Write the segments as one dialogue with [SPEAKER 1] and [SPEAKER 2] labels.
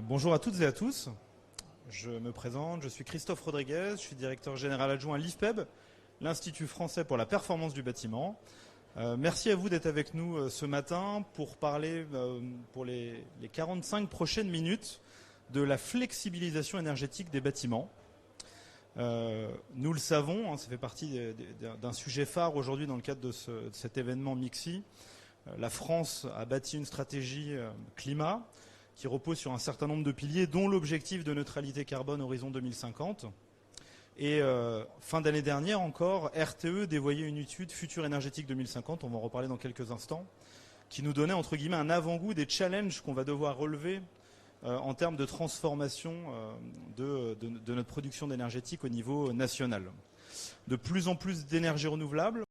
[SPEAKER 1] Bonjour à toutes et à tous. Je me présente, je suis Christophe Rodriguez, je suis directeur général adjoint à l'IFPEB, l'Institut français pour la performance du bâtiment. Merci à vous d'être avec nous ce matin pour parler pour les 45 prochaines minutes de la flexibilisation énergétique des bâtiments. Nous le savons, ça fait partie d'un sujet phare aujourd'hui dans le cadre de cet événement MIXI. La France a bâti une stratégie climat qui repose sur un certain nombre de piliers, dont l'objectif de neutralité carbone horizon 2050. Et fin d'année dernière encore, RTE dévoyait une étude Futur énergétique 2050, on va en reparler dans quelques instants, qui nous donnait entre guillemets un avant-goût des challenges qu'on va devoir relever en termes de transformation de notre production d'énergétique au niveau national. De plus en plus d'énergie renouvelable,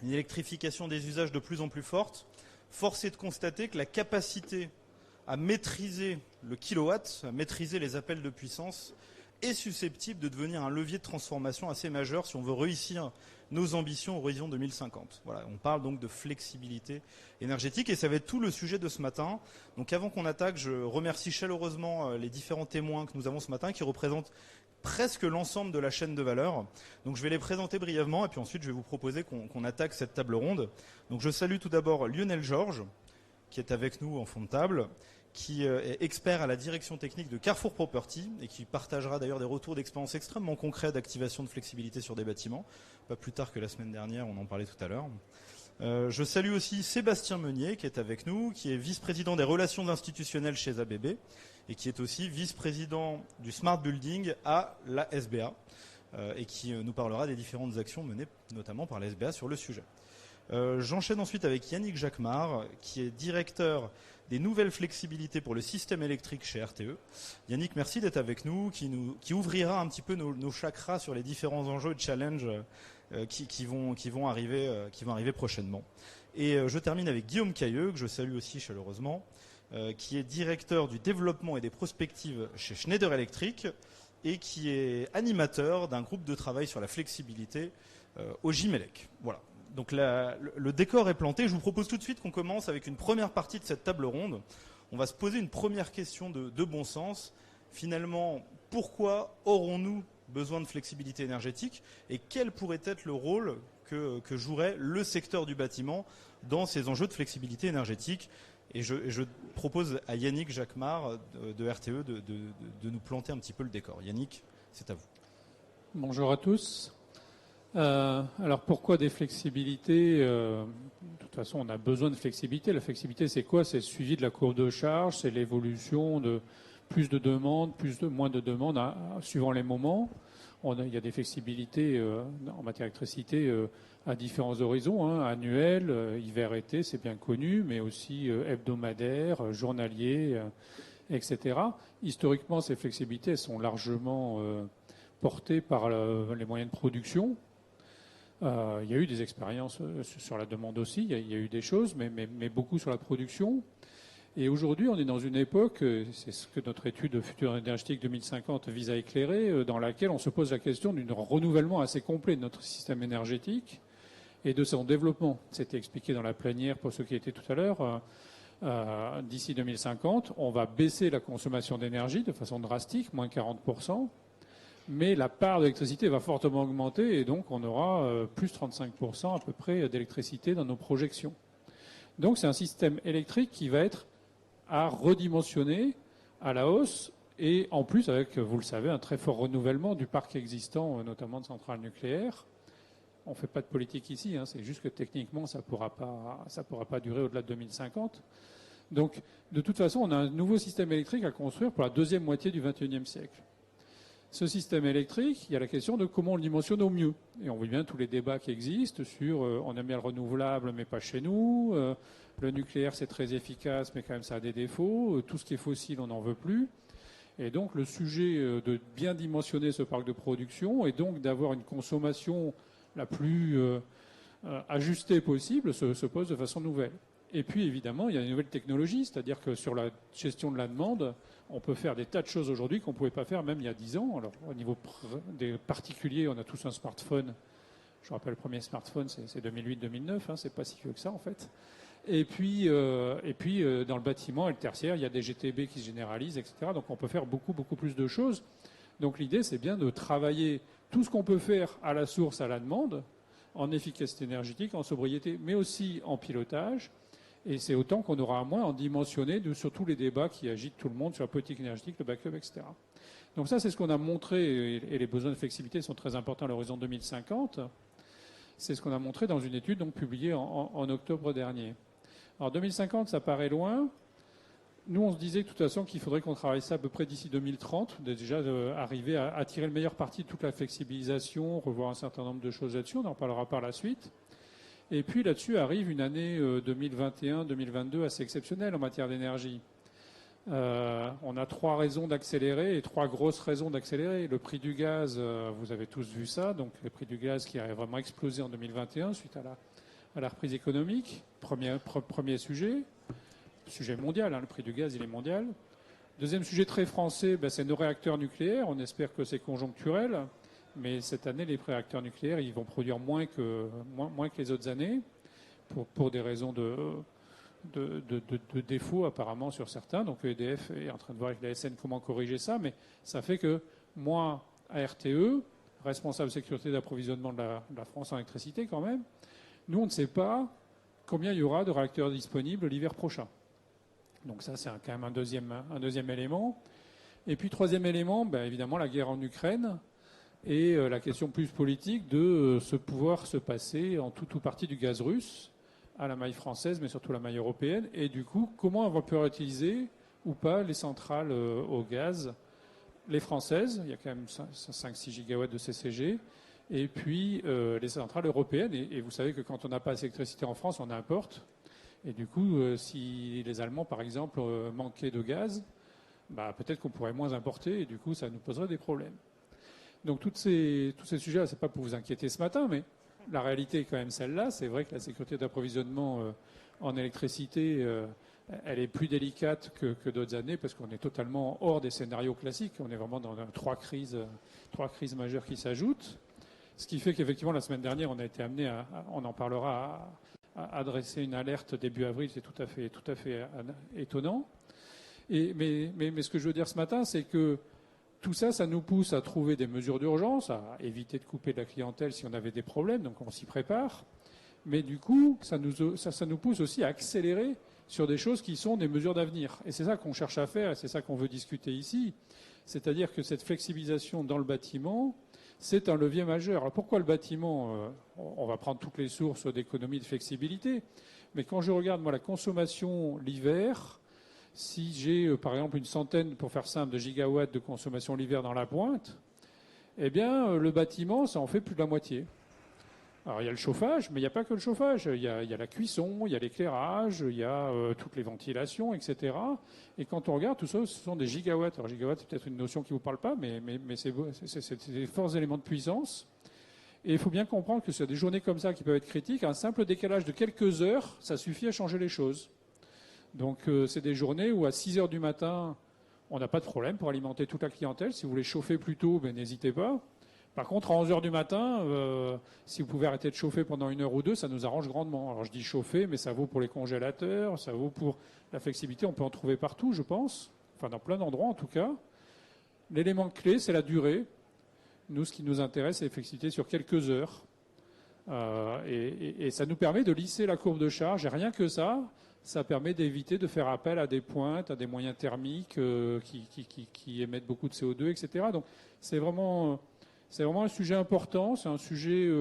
[SPEAKER 1] une électrification des usages de plus en plus forte. Force est de constater que la capacité à maîtriser le kilowatt, à maîtriser les appels de puissance, est susceptible de devenir un levier de transformation assez majeur si on veut réussir nos ambitions horizon 2050. Voilà, on parle donc de flexibilité énergétique et ça va être tout le sujet de ce matin. Donc avant qu'on attaque, je remercie chaleureusement les différents témoins que nous avons ce matin qui représentent presque l'ensemble de la chaîne de valeur. Donc je vais les présenter brièvement et puis ensuite je vais vous proposer qu'on attaque cette table ronde. Donc je salue tout d'abord Lionel Georges qui est avec nous en fond de table, qui est expert à la direction technique de Carrefour Property et qui partagera d'ailleurs des retours d'expérience extrêmement concrets d'activation de flexibilité sur des bâtiments, pas plus tard que la semaine dernière, on en parlait tout à l'heure. Je salue aussi Sébastien Meunier qui est avec nous, qui est vice-président des relations institutionnelles chez ABB et qui est aussi vice-président du Smart Building à la SBA et qui nous parlera des différentes actions menées notamment par la SBA sur le sujet. J'enchaîne ensuite avec Yannick Jacquemart, qui est directeur des nouvelles flexibilités pour le système électrique chez RTE. Yannick, merci d'être avec nous, qui ouvrira un petit peu nos chakras sur les différents enjeux et challenges qui vont arriver prochainement. Et je termine avec Guillaume Cailleux, que je salue aussi chaleureusement, qui est directeur du développement et des prospectives chez Schneider Electric et qui est animateur d'un groupe de travail sur la flexibilité au Gimelec. Voilà. Donc le décor est planté. Je vous propose tout de suite qu'on commence avec une première partie de cette table ronde. On va se poser une première question de bon sens. Finalement, pourquoi aurons-nous besoin de flexibilité énergétique et quel pourrait être le rôle que jouerait le secteur du bâtiment dans ces enjeux de flexibilité énergétique? Et je propose à Yannick Jacquemart de RTE de nous planter un petit peu le décor. Yannick, c'est à vous.
[SPEAKER 2] Bonjour à tous. Alors pourquoi des flexibilités De toute façon, on a besoin de flexibilité. La flexibilité, c'est quoi? C'est le suivi de la courbe de charge, c'est l'évolution de plus de demandes, moins de demandes, suivant les moments. Il y a des flexibilités en matière d'électricité à différents horizons, annuels, hiver-été, c'est bien connu, mais aussi hebdomadaires, journaliers, etc. Historiquement, ces flexibilités sont largement portées par les moyens de production. Il y a eu des expériences sur la demande aussi, il y a eu des choses, mais beaucoup sur la production. Et aujourd'hui, on est dans une époque, c'est ce que notre étude Futur énergétique 2050 vise à éclairer, dans laquelle on se pose la question d'un renouvellement assez complet de notre système énergétique et de son développement. C'était expliqué dans la plénière pour ceux qui étaient tout à l'heure. D'ici 2050, on va baisser la consommation d'énergie de façon drastique, moins 40%. Mais la part d'électricité va fortement augmenter et donc on aura plus 35% à peu près d'électricité dans nos projections. Donc c'est un système électrique qui va être à redimensionner à la hausse et en plus avec, vous le savez, un très fort renouvellement du parc existant, notamment de centrales nucléaires. On ne fait pas de politique ici, c'est juste que techniquement ça pourra pas durer au-delà de 2050. Donc de toute façon, on a un nouveau système électrique à construire pour la deuxième moitié du XXIe siècle. Ce système électrique, il y a la question de comment on le dimensionne au mieux. Et on voit bien tous les débats qui existent sur on aime bien le renouvelable mais pas chez nous, le nucléaire c'est très efficace mais quand même ça a des défauts, tout ce qui est fossile on n'en veut plus. Et donc le sujet de bien dimensionner ce parc de production et donc d'avoir une consommation la plus ajustée possible se pose de façon nouvelle. Et puis évidemment il y a des nouvelles technologies, c'est-à-dire que sur la gestion de la demande, on peut faire des tas de choses aujourd'hui qu'on ne pouvait pas faire même il y a 10 ans. Alors, au niveau des particuliers, on a tous un smartphone. Je rappelle, le premier smartphone, c'est 2008-2009. C'est pas si vieux que ça, en fait. Et puis, dans le bâtiment et le tertiaire, il y a des GTB qui se généralisent, etc. Donc on peut faire beaucoup, beaucoup plus de choses. Donc l'idée, c'est bien de travailler tout ce qu'on peut faire à la source, à la demande, en efficacité énergétique, en sobriété, mais aussi en pilotage. Et c'est autant qu'on aura à moins en dimensionner sur tous les débats qui agitent tout le monde sur la politique énergétique, le backup, etc. Donc ça, c'est ce qu'on a montré, et les besoins de flexibilité sont très importants à l'horizon 2050. C'est ce qu'on a montré dans une étude donc, publiée en octobre dernier. Alors 2050, ça paraît loin. Nous, on se disait de toute façon qu'il faudrait qu'on travaille ça à peu près d'ici 2030, déjà arriver à tirer le meilleur parti de toute la flexibilisation, revoir un certain nombre de choses là-dessus, on en parlera par la suite. Et puis là-dessus arrive une année 2021-2022 assez exceptionnelle en matière d'énergie. On a 3 raisons d'accélérer et 3 grosses raisons d'accélérer. Le prix du gaz, vous avez tous vu ça, donc le prix du gaz qui a vraiment explosé en 2021 suite à la reprise économique. Premier sujet mondial, hein, le prix du gaz il est mondial. Deuxième sujet très français, c'est nos réacteurs nucléaires. On espère que c'est conjoncturel, mais cette année les réacteurs nucléaires ils vont produire moins que les autres années pour des raisons de défauts apparemment sur certains. Donc EDF est en train de voir avec la SN comment corriger ça, mais ça fait que moi, à RTE, responsable sécurité d'approvisionnement de la France en électricité quand même, nous on ne sait pas combien il y aura de réacteurs disponibles l'hiver prochain. Donc ça c'est quand même un deuxième élément. Et puis troisième élément, évidemment la guerre en Ukraine et la question plus politique de pouvoir se passer en tout ou partie du gaz russe à la maille française, mais surtout la maille européenne. Et du coup, comment on va pouvoir utiliser ou pas les centrales au gaz, les françaises, il y a quand même 5-6 gigawatts de CCG, et puis les centrales européennes. Et vous savez que quand on n'a pas assez d'électricité en France, on importe. Et du coup, si les Allemands, par exemple, manquaient de gaz, peut-être qu'on pourrait moins importer, et du coup, ça nous poserait des problèmes. Donc tous ces sujets-là, c'est pas pour vous inquiéter ce matin, mais la réalité est quand même celle-là. C'est vrai que la sécurité d'approvisionnement en électricité, elle est plus délicate que d'autres années parce qu'on est totalement hors des scénarios classiques. On est vraiment dans 3 crises majeures qui s'ajoutent. Ce qui fait qu'effectivement, la semaine dernière, on a été amené on en parlera, à adresser une alerte début avril. C'est tout à fait étonnant. Mais ce que je veux dire ce matin, c'est que tout ça, ça nous pousse à trouver des mesures d'urgence, à éviter de couper de la clientèle si on avait des problèmes, donc on s'y prépare. Mais du coup, ça nous pousse aussi à accélérer sur des choses qui sont des mesures d'avenir. Et c'est ça qu'on cherche à faire, et c'est ça qu'on veut discuter ici. C'est-à-dire que cette flexibilisation dans le bâtiment, c'est un levier majeur. Alors pourquoi le bâtiment on va prendre toutes les sources d'économie de flexibilité. Mais quand je regarde, moi, la consommation l'hiver, si j'ai, par exemple, une centaine, pour faire simple, de gigawatts de consommation l'hiver dans la pointe, eh bien, le bâtiment, ça en fait plus de la moitié. Alors, il y a le chauffage, mais il n'y a pas que le chauffage. Il y a la cuisson, il y a l'éclairage, il y a toutes les ventilations, etc. Et quand on regarde, tout ça, ce sont des gigawatts. Alors, gigawatts, c'est peut-être une notion qui ne vous parle pas, mais c'est des forts éléments de puissance. Et il faut bien comprendre que sur des journées comme ça qui peuvent être critiques, un simple décalage de quelques heures, ça suffit à changer les choses. Donc c'est des journées où à 6 heures du matin, on n'a pas de problème pour alimenter toute la clientèle. Si vous voulez chauffer plus tôt, n'hésitez pas. Par contre, à 11 heures du matin, si vous pouvez arrêter de chauffer pendant 1 heure ou 2, ça nous arrange grandement. Alors je dis chauffer, mais ça vaut pour les congélateurs, ça vaut pour la flexibilité. On peut en trouver partout, je pense. Enfin, dans plein d'endroits en tout cas. L'élément clé, c'est la durée. Nous, ce qui nous intéresse, c'est la flexibilité sur quelques heures. Et ça nous permet de lisser la courbe de charge. Et rien que ça permet d'éviter de faire appel à des pointes, à des moyens thermiques qui émettent beaucoup de CO2, etc. Donc c'est vraiment un sujet important, c'est un sujet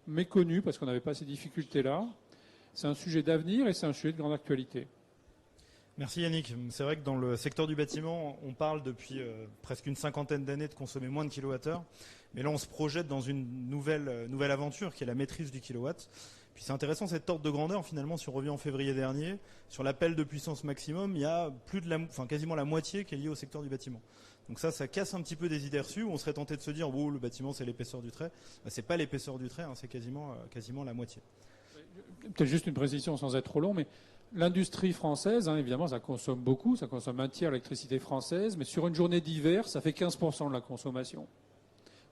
[SPEAKER 2] méconnu parce qu'on n'avait pas ces difficultés-là. C'est un sujet d'avenir et c'est un sujet de grande actualité.
[SPEAKER 1] Merci Yannick. C'est vrai que dans le secteur du bâtiment, on parle depuis presque une cinquantaine d'années de consommer moins de kilowattheures. Mais là, on se projette dans une nouvelle aventure qui est la maîtrise du kilowatt. Puis c'est intéressant cette ordre de grandeur finalement. Si on revient en février dernier, sur l'appel de puissance maximum, il y a quasiment la moitié qui est liée au secteur du bâtiment. Donc ça casse un petit peu des idées reçues où on serait tenté de se dire le bâtiment c'est l'épaisseur du trait. C'est pas l'épaisseur du trait, c'est quasiment la moitié.
[SPEAKER 2] Peut-être juste une précision sans être trop long, mais l'industrie française, évidemment, ça consomme beaucoup, ça consomme un tiers de l'électricité française, mais sur une journée d'hiver, ça fait 15% de la consommation.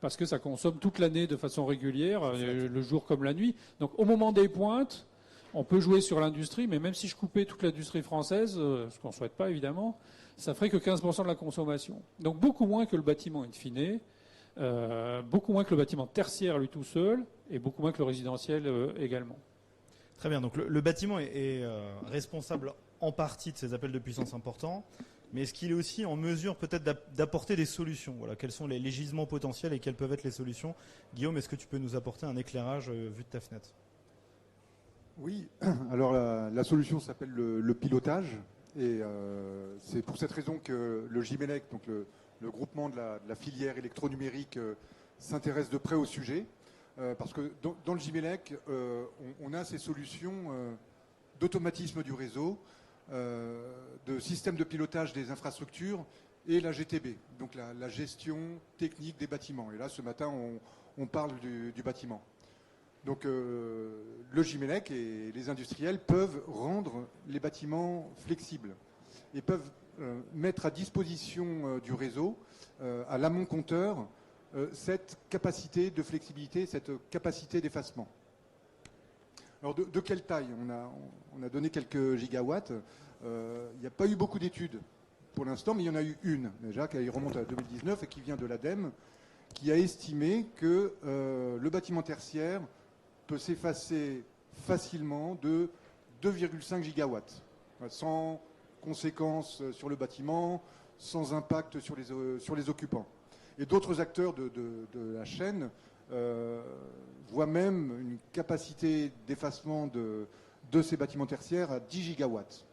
[SPEAKER 2] Parce que ça consomme toute l'année de façon régulière, le jour comme la nuit. Donc au moment des pointes, On peut jouer sur l'industrie, mais même si je coupais toute l'industrie française, ce qu'on ne souhaite pas évidemment, ça ferait que 15% de la consommation. Donc beaucoup moins que le bâtiment in fine, beaucoup moins que le bâtiment tertiaire lui tout seul, et beaucoup moins que le résidentiel également.
[SPEAKER 1] Très bien, donc le bâtiment est responsable en partie de ces appels de puissance importants, mais est-ce qu'il est aussi en mesure peut-être d'apporter des solutions? Voilà, quels sont les gisements potentiels et quelles peuvent être les solutions? Guillaume, est-ce que tu peux nous apporter un éclairage vu de ta fenêtre?
[SPEAKER 3] Oui, alors la solution s'appelle le pilotage, et c'est pour cette raison que le GIMELEC, donc le groupement de la filière électronumérique, s'intéresse de près au sujet, parce que dans le GIMELEC, on a ces solutions d'automatisme du réseau, de système de pilotage des infrastructures et la GTB, donc la gestion technique des bâtiments. Et là, ce matin, on parle du bâtiment. Donc le GIMELEC et les industriels peuvent rendre les bâtiments flexibles et peuvent mettre à disposition du réseau, à l'amont compteur, cette capacité de flexibilité, cette capacité d'effacement. Alors de quelle taille? On a donné quelques gigawatts. Il n'y a pas eu beaucoup d'études pour l'instant, mais il y en a eu une déjà qui remonte à 2019 et qui vient de l'ADEME, qui a estimé que le bâtiment tertiaire peut s'effacer facilement de 2,5 gigawatts, sans conséquences sur le bâtiment, sans impact sur les occupants. Et d'autres acteurs de la chaîne voient même une capacité d'effacement de ces bâtiments tertiaires à 10 gigawatts.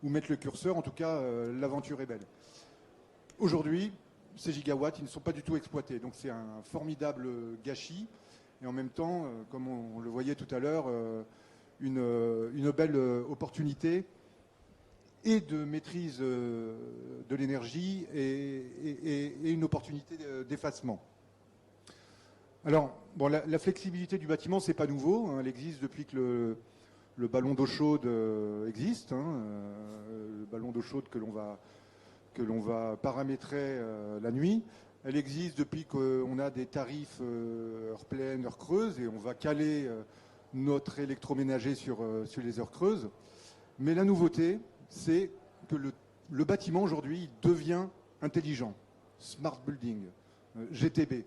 [SPEAKER 3] Où mettre le curseur, en tout cas, l'aventure est belle. Aujourd'hui, ces gigawatts, ils ne sont pas du tout exploités. Donc c'est un formidable gâchis. Et en même temps, comme on le voyait tout à l'heure, une belle opportunité et de maîtrise de l'énergie et une opportunité d'effacement. Alors, bon, la flexibilité du bâtiment, c'est pas nouveau, hein, elle existe depuis que le ballon d'eau chaude existe, hein, le ballon d'eau chaude que l'on va paramétrer la nuit. Elle existe depuis qu'on a des tarifs heure pleine, heure creuse, et on va caler notre électroménager sur les heures creuses. Mais la nouveauté, c'est que le bâtiment aujourd'hui devient intelligent, smart building, GTB.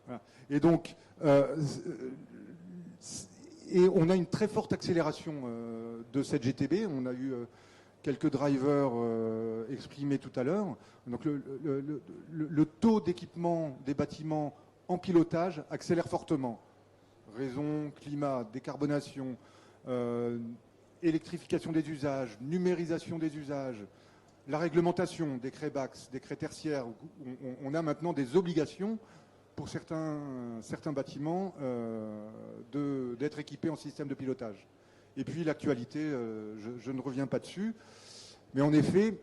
[SPEAKER 3] Voilà. Et donc, et on a une très forte accélération de cette GTB. On a eu quelques drivers exprimés tout à l'heure. Donc le taux d'équipement des bâtiments en pilotage accélère fortement. Raison, climat, décarbonation, électrification des usages, numérisation des usages, la réglementation, décret BAX, décret tertiaire. On a maintenant des obligations pour certains bâtiments d'être équipés en système de pilotage. Et puis l'actualité, je ne reviens pas dessus. Mais en effet,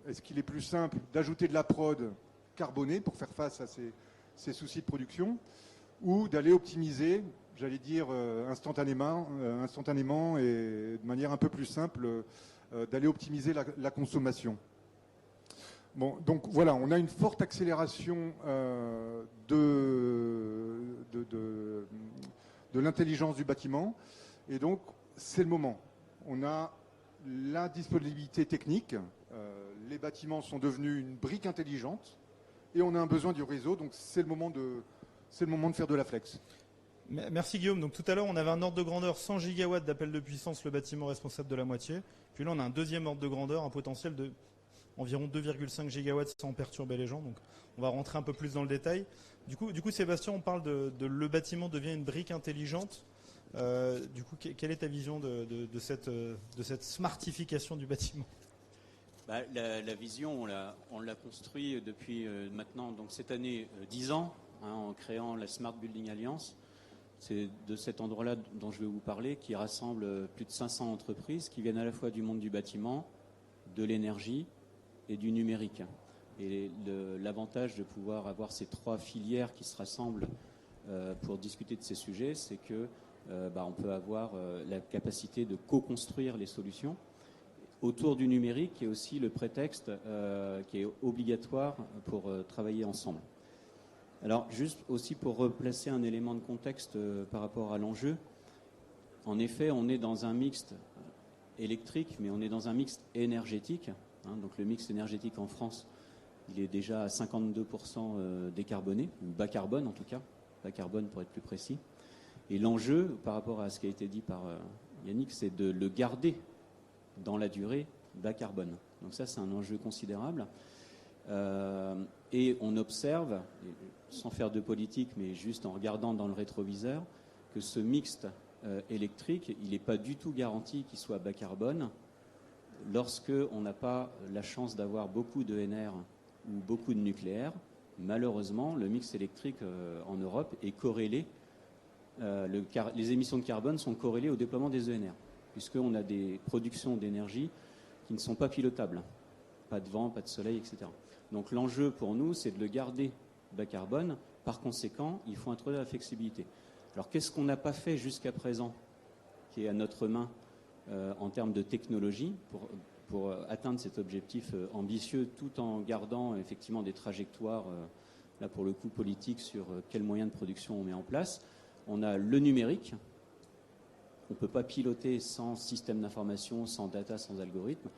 [SPEAKER 3] est-ce qu'il est plus simple d'ajouter de la prod carbonée pour faire face à ces soucis de production, ou d'aller optimiser, j'allais dire instantanément et de manière un peu plus simple, d'aller optimiser la consommation. Bon, donc voilà, on a une forte accélération de l'intelligence du bâtiment, et donc c'est le moment. On a la disponibilité technique, les bâtiments sont devenus une brique intelligente, et on a un besoin du réseau, donc c'est le moment de faire de la flex.
[SPEAKER 1] Merci Guillaume. Donc tout à l'heure, on avait un ordre de grandeur 100 gigawatts d'appel de puissance, le bâtiment responsable de la moitié. Puis là, on a un deuxième ordre de grandeur, un potentiel de environ 2,5 gigawatts sans perturber les gens. Donc on va rentrer un peu plus dans le détail. Du coup Sébastien, on parle de le bâtiment devient une brique intelligente. Du coup, quelle est ta vision de cette smartification du bâtiment?
[SPEAKER 4] La vision, on l'a construit depuis maintenant, donc cette année, 10 ans, hein, en créant la Smart Building Alliance. C'est de cet endroit-là dont je vais vous parler, qui rassemble plus de 500 entreprises qui viennent à la fois du monde du bâtiment, de l'énergie et du numérique. Et l'avantage de pouvoir avoir ces trois filières qui se rassemblent pour discuter de ces sujets, c'est que on peut avoir la capacité de co-construire les solutions autour du numérique, qui est aussi le prétexte qui est obligatoire pour travailler ensemble. Alors, juste aussi pour replacer un élément de contexte par rapport à l'enjeu, En effet, on est dans un mixte électrique, mais on est dans un mixte énergétique. Donc le mix énergétique en France, il est déjà à 52% décarboné, ou bas carbone en tout cas, bas carbone pour être plus précis. Et l'enjeu, par rapport à ce qui a été dit par Yannick, c'est de le garder dans la durée bas carbone. Donc ça, c'est un enjeu considérable. Et on observe, sans faire de politique, mais juste en regardant dans le rétroviseur, que ce mixte électrique, il n'est pas du tout garanti qu'il soit bas carbone lorsque on n'a pas la chance d'avoir beaucoup de NR ou beaucoup de nucléaire. Malheureusement, le mix électrique en Europe est corrélé. Les émissions de carbone sont corrélées au déploiement des ENR, puisqu'on a des productions d'énergie qui ne sont pas pilotables. Pas de vent, pas de soleil, etc. Donc l'enjeu pour nous, c'est de le garder bas carbone. Par conséquent, il faut introduire la flexibilité. Alors qu'est-ce qu'on n'a pas fait jusqu'à présent, qui est à notre main en termes de technologie, pour atteindre cet objectif ambitieux, tout en gardant effectivement des trajectoires, là pour le coup politiques, sur quels moyens de production on met en place. On a le numérique. On ne peut pas piloter sans système d'information, sans data, sans algorithme.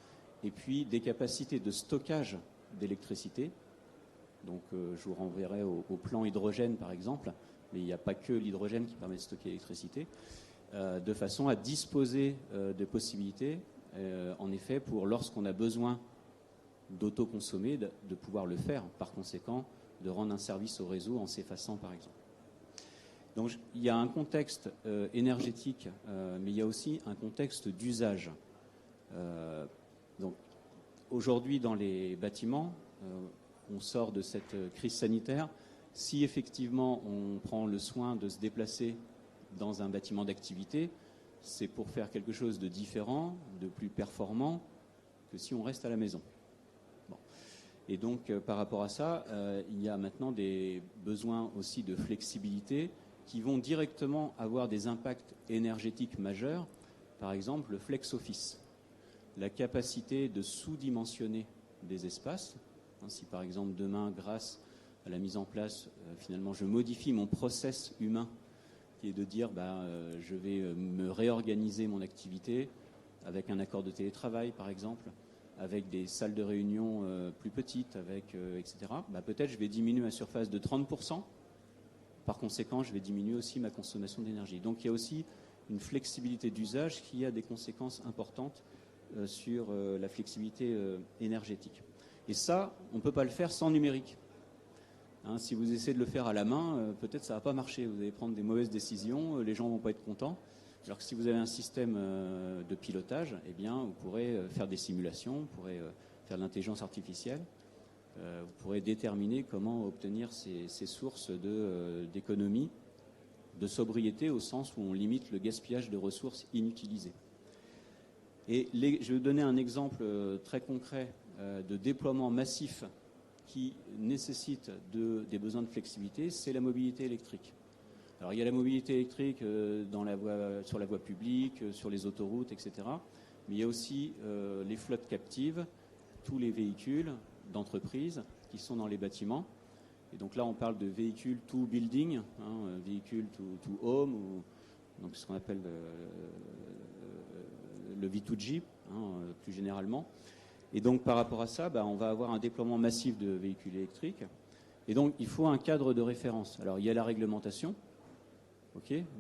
[SPEAKER 4] Et puis des capacités de stockage d'électricité. Donc je vous renverrai au plan hydrogène par exemple, mais il n'y a pas que l'hydrogène qui permet de stocker l'électricité, de façon à disposer de possibilités, en effet, pour lorsqu'on a besoin d'autoconsommer, de pouvoir le faire, par conséquent, de rendre un service au réseau en s'effaçant par exemple. Donc il y a un contexte énergétique, mais il y a aussi un contexte d'usage. Donc aujourd'hui dans les bâtiments, on sort de cette crise sanitaire. Si effectivement on prend le soin de se déplacer dans un bâtiment d'activité, c'est pour faire quelque chose de différent, de plus performant que si on reste à la maison. Bon. Et donc par rapport à ça, il y a maintenant des besoins aussi de flexibilité qui vont directement avoir des impacts énergétiques majeurs. Par exemple, le flex office, la capacité de sous-dimensionner des espaces. Si par exemple demain, grâce à la mise en place, finalement je modifie mon process humain, qui est de dire je vais me réorganiser mon activité avec un accord de télétravail par exemple, avec des salles de réunion plus petites, etc. Peut-être je vais diminuer ma surface de 30%. Par conséquent, je vais diminuer aussi ma consommation d'énergie. Donc il y a aussi une flexibilité d'usage qui a des conséquences importantes sur la flexibilité énergétique. Et ça, on ne peut pas le faire sans numérique. Si vous essayez de le faire à la main, peut-être ça ne va pas marcher. Vous allez prendre des mauvaises décisions, les gens ne vont pas être contents. Alors que si vous avez un système de pilotage, eh bien, vous pourrez faire des simulations, vous pourrez faire de l'intelligence artificielle, vous pourrez déterminer comment obtenir ces sources d'économie, de sobriété, au sens où on limite le gaspillage de ressources inutilisées. Et je vais vous donner un exemple très concret de déploiement massif qui nécessite des besoins de flexibilité, c'est la mobilité électrique. Alors il y a la mobilité électrique sur la voie publique, sur les autoroutes, etc. Mais il y a aussi les flottes captives, tous les véhicules d'entreprise qui sont dans les bâtiments. Et donc là, on parle de véhicules to building, véhicules to home, ou donc ce qu'on appelle le V2G, plus généralement. Et donc par rapport à ça, on va avoir un déploiement massif de véhicules électriques. Et donc il faut un cadre de référence. Alors il y a la réglementation,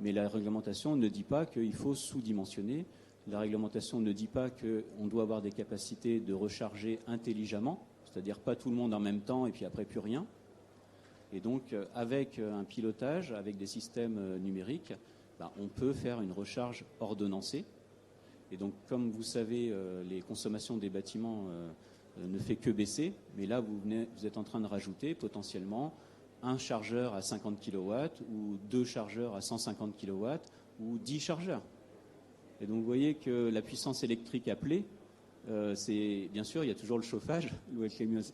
[SPEAKER 4] mais la réglementation ne dit pas qu'il faut sous-dimensionner. La réglementation ne dit pas qu'on doit avoir des capacités de recharger intelligemment, c'est-à-dire pas tout le monde en même temps et puis après plus rien. Et donc avec un pilotage, avec des systèmes numériques, on peut faire une recharge ordonnancée. Et donc, comme vous savez, les consommations des bâtiments ne fait que baisser. Mais là, vous êtes en train de rajouter potentiellement un chargeur à 50 kW ou 2 chargeurs à 150 kW ou 10 chargeurs. Et donc, vous voyez que la puissance électrique appelée, c'est bien sûr, il y a toujours le chauffage,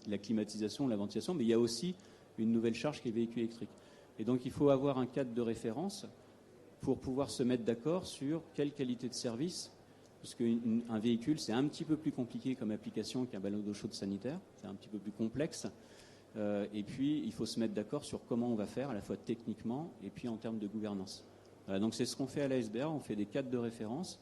[SPEAKER 4] la climatisation, la ventilation, mais il y a aussi une nouvelle charge qui est le véhicule électrique. Et donc, il faut avoir un cadre de référence pour pouvoir se mettre d'accord sur quelle qualité de service. Parce qu'un véhicule, c'est un petit peu plus compliqué comme application qu'un ballon d'eau chaude sanitaire. C'est un petit peu plus complexe. Et puis, il faut se mettre d'accord sur comment on va faire, à la fois techniquement et puis en termes de gouvernance. Voilà, donc c'est ce qu'on fait à l'ASBA, on fait des cadres de référence,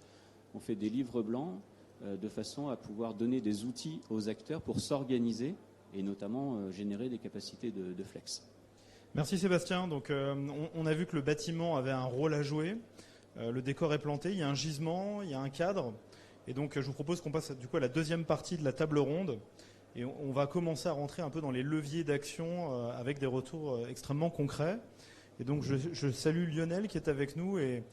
[SPEAKER 4] on fait des livres blancs, de façon à pouvoir donner des outils aux acteurs pour s'organiser et notamment générer des capacités de flex.
[SPEAKER 1] Merci Sébastien. Donc, on a vu que le bâtiment avait un rôle à jouer. Le décor est planté, il y a un gisement, il y a un cadre. Et donc, je vous propose qu'on passe du coup à la deuxième partie de la table ronde. Et on va commencer à rentrer un peu dans les leviers d'action avec des retours extrêmement concrets. Et donc, je salue Lionel qui est avec nous. Et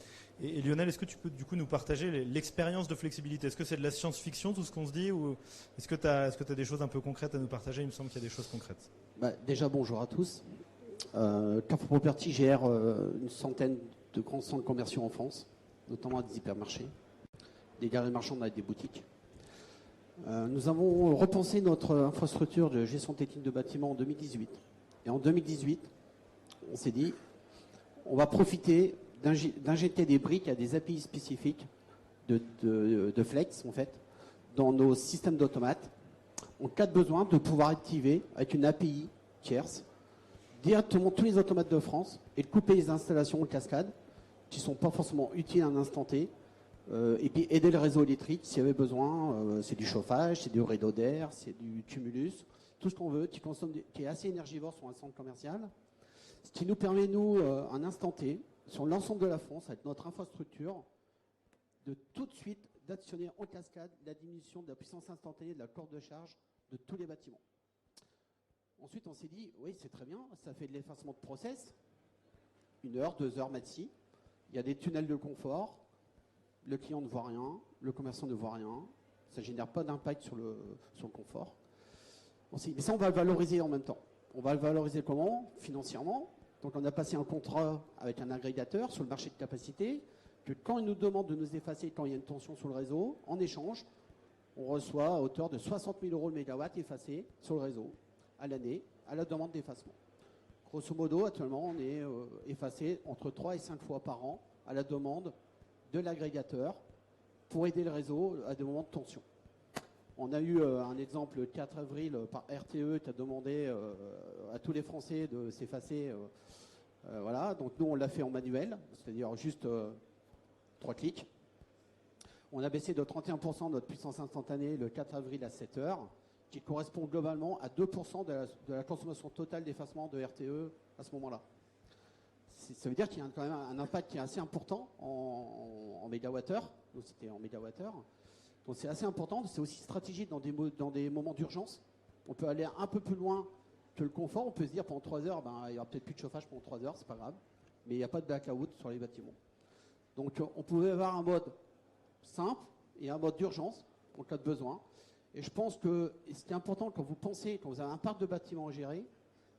[SPEAKER 1] Lionel, est-ce que tu peux du coup nous partager l'expérience de flexibilité? Est-ce que c'est de la science-fiction tout ce qu'on se dit, ou est-ce que tu as des choses un peu concrètes à nous partager? Il me semble qu'il y a des choses concrètes.
[SPEAKER 5] Déjà, bonjour à tous. Carrefour Property gère une centaine de grands centres commerciaux en France, notamment des hypermarchés, des galeries marchandes avec des boutiques. Nous avons repensé notre infrastructure de gestion technique de bâtiments en 2018. Et en 2018, on s'est dit, on va profiter d'injecter des briques à des API spécifiques de Flex, en fait, dans nos systèmes d'automates, en cas de besoin, de pouvoir activer avec une API tierce directement tous les automates de France et de couper les installations en cascade qui ne sont pas forcément utiles à un instant T, et puis aider le réseau électrique s'il y avait besoin. C'est du chauffage, c'est du rideau d'air, c'est du tumulus, tout ce qu'on veut, qui est assez énergivore sur un centre commercial. Ce qui nous permet, nous, un instant T, sur l'ensemble de la France, avec notre infrastructure, de tout de suite d'actionner en cascade la diminution de la puissance instantanée de la corde de charge de tous les bâtiments. Ensuite, on s'est dit, oui, c'est très bien, ça fait de l'effacement de process, 1 heure, 2 heures maxi. Il y a des tunnels de confort, le client ne voit rien, le commerçant ne voit rien, ça ne génère pas d'impact sur le confort. Mais ça, on va le valoriser en même temps. On va le valoriser comment? Financièrement. Donc on a passé un contrat avec un agrégateur sur le marché de capacité, que quand il nous demande de nous effacer quand il y a une tension sur le réseau, en échange, on reçoit à hauteur de 60 000 € le mégawatt effacé sur le réseau à l'année, à la demande d'effacement. Grosso modo, actuellement, on est effacé entre 3 et 5 fois par an à la demande de l'agrégateur pour aider le réseau à des moments de tension. On a eu un exemple le 4 avril par RTE qui a demandé à tous les Français de s'effacer. Voilà, donc nous on l'a fait en manuel, c'est-à-dire juste 3 clics. On a baissé de 31% notre puissance instantanée le 4 avril à 7 heures, qui correspond globalement à 2% de la consommation totale d'effacement de RTE à ce moment-là. Ça veut dire qu'il y a quand même un impact qui est assez important en mégawattheure. Donc c'était en mégawattheure. Donc c'est assez important. C'est aussi stratégique dans des moments d'urgence. On peut aller un peu plus loin que le confort. On peut se dire pendant 3 heures, il n'y aura peut-être plus de chauffage pendant 3 heures, c'est pas grave. Mais il n'y a pas de blackout sur les bâtiments. Donc on pouvait avoir un mode simple et un mode d'urgence en cas de besoin. Et je pense que ce qui est important quand vous avez un parc de bâtiments à gérer,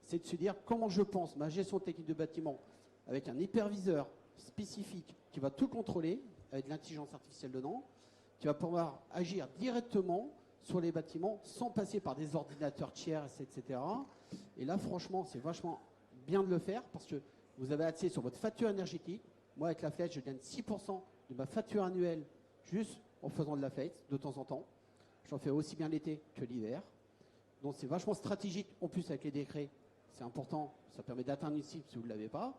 [SPEAKER 5] c'est de se dire comment je pense ma gestion technique de bâtiment avec un hyperviseur spécifique qui va tout contrôler, avec de l'intelligence artificielle dedans, qui va pouvoir agir directement sur les bâtiments sans passer par des ordinateurs tiers, etc. Et là, franchement, c'est vachement bien de le faire parce que vous avez accès sur votre facture énergétique. Moi, avec la Flex, je gagne 6% de ma facture annuelle juste en faisant de la Flex de temps en temps. J'en fais aussi bien l'été que l'hiver. Donc, c'est vachement stratégique. En plus, avec les décrets, c'est important. Ça permet d'atteindre une cible si vous ne l'avez pas.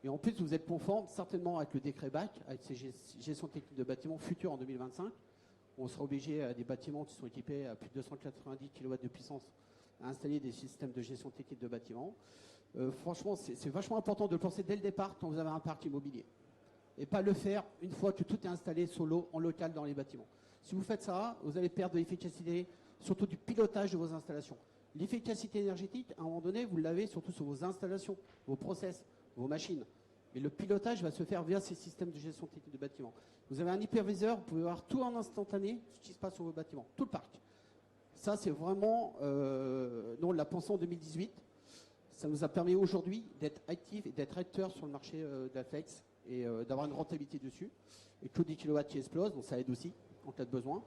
[SPEAKER 5] Et en plus, vous êtes conforme certainement avec le décret BAC, avec ces gestions techniques de bâtiments futurs en 2025. On sera obligé à des bâtiments qui sont équipés à plus de 290 kW de puissance à installer des systèmes de gestion technique de bâtiments. Franchement, c'est vachement important de le penser dès le départ quand vous avez un parc immobilier. Et pas le faire une fois que tout est installé solo, en local dans les bâtiments. Si vous faites ça, vous allez perdre de l'efficacité, surtout du pilotage de vos installations. L'efficacité énergétique, à un moment donné, vous l'avez surtout sur vos installations, vos process, vos machines. Mais le pilotage va se faire via ces systèmes de gestion technique de bâtiments. Vous avez un hyperviseur, vous pouvez voir tout en instantané ce qui se passe sur vos bâtiments, tout le parc. Ça, c'est vraiment, nous on l'a pensé en 2018. Ça nous a permis aujourd'hui d'être actifs et d'être acteurs sur le marché de la Flex et d'avoir une rentabilité dessus. Et tous des kilowatts qui explosent, donc ça aide aussi en cas de besoin.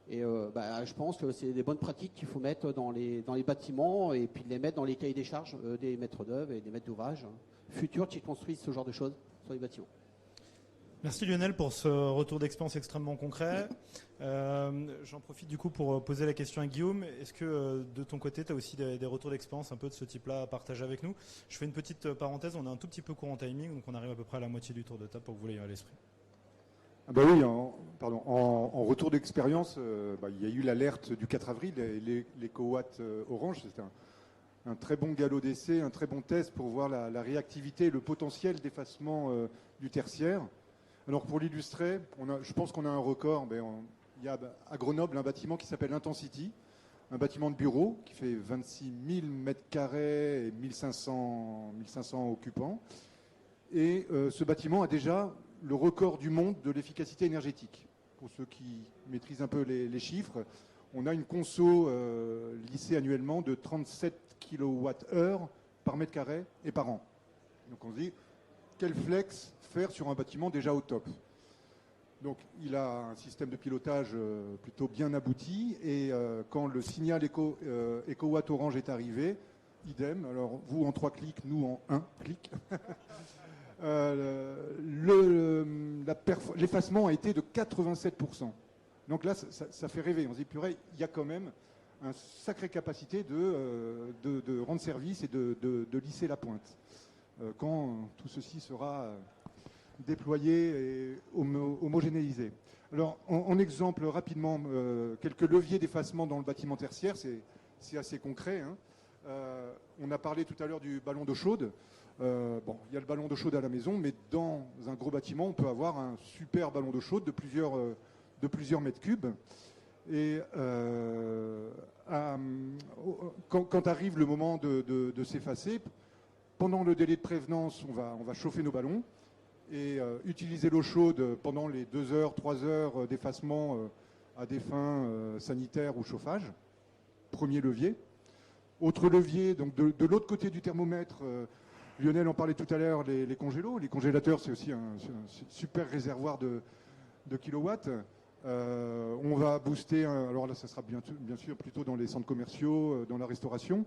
[SPEAKER 5] Et je pense que c'est des bonnes pratiques qu'il faut mettre dans les bâtiments et puis les mettre dans les cahiers des charges des maîtres d'œuvre et des maîtres d'ouvrage futurs qui construisent ce genre de choses sur les bâtiments.
[SPEAKER 1] Merci Lionel pour ce retour d'expérience extrêmement concret. J'en profite du coup pour poser la question à Guillaume. Est-ce que de ton côté, tu as aussi des retours d'expérience un peu de ce type-là à partager avec nous? Je fais une petite parenthèse, on est un tout petit peu court en timing, donc on arrive à peu près à la moitié du tour de table pour que vous l'ayez à l'esprit.
[SPEAKER 3] Ah bah oui, en retour d'expérience, il y a eu l'alerte du 4 avril, les cowatt Orange, c'était un très bon galop d'essai, un très bon test pour voir la réactivité et le potentiel d'effacement du tertiaire. Alors pour l'illustrer, je pense qu'on a un record. Il y a à Grenoble un bâtiment qui s'appelle Intensity, un bâtiment de bureau qui fait 26 000 mètres carrés et 1500 occupants. Et ce bâtiment a déjà le record du monde de l'efficacité énergétique. Pour ceux qui maîtrisent un peu les chiffres, on a une conso lissée annuellement de 37 kWh par mètre carré et par an. Donc on se dit, quel flex faire sur un bâtiment déjà au top? Donc il a un système de pilotage plutôt bien abouti, et quand le signal EcoWatt Orange est arrivé, idem, alors vous en 3 clics, nous en 1 clic, l'effacement a été de 87%. Donc là, ça fait rêver. On se dit, purée, il y a quand même une sacrée capacité de rendre service et de lisser la pointe. Quand tout ceci sera déployé et homogénéisé. Alors, en exemple, rapidement, quelques leviers d'effacement dans le bâtiment tertiaire, c'est assez concret. On a parlé tout à l'heure du ballon d'eau chaude. Il y a le ballon d'eau chaude à la maison, mais dans un gros bâtiment, on peut avoir un super ballon d'eau chaude de plusieurs mètres cubes. Et quand arrive le moment de s'effacer, pendant le délai de prévenance, on va chauffer nos ballons et utiliser l'eau chaude pendant les 2 heures, 3 heures d'effacement à des fins sanitaires ou chauffage. Premier levier. Autre levier, donc de l'autre côté du thermomètre, Lionel en parlait tout à l'heure, les congélos. Les congélateurs, c'est aussi un super réservoir de kilowatts. On va booster, alors là, ça sera bien sûr plutôt dans les centres commerciaux, dans la restauration.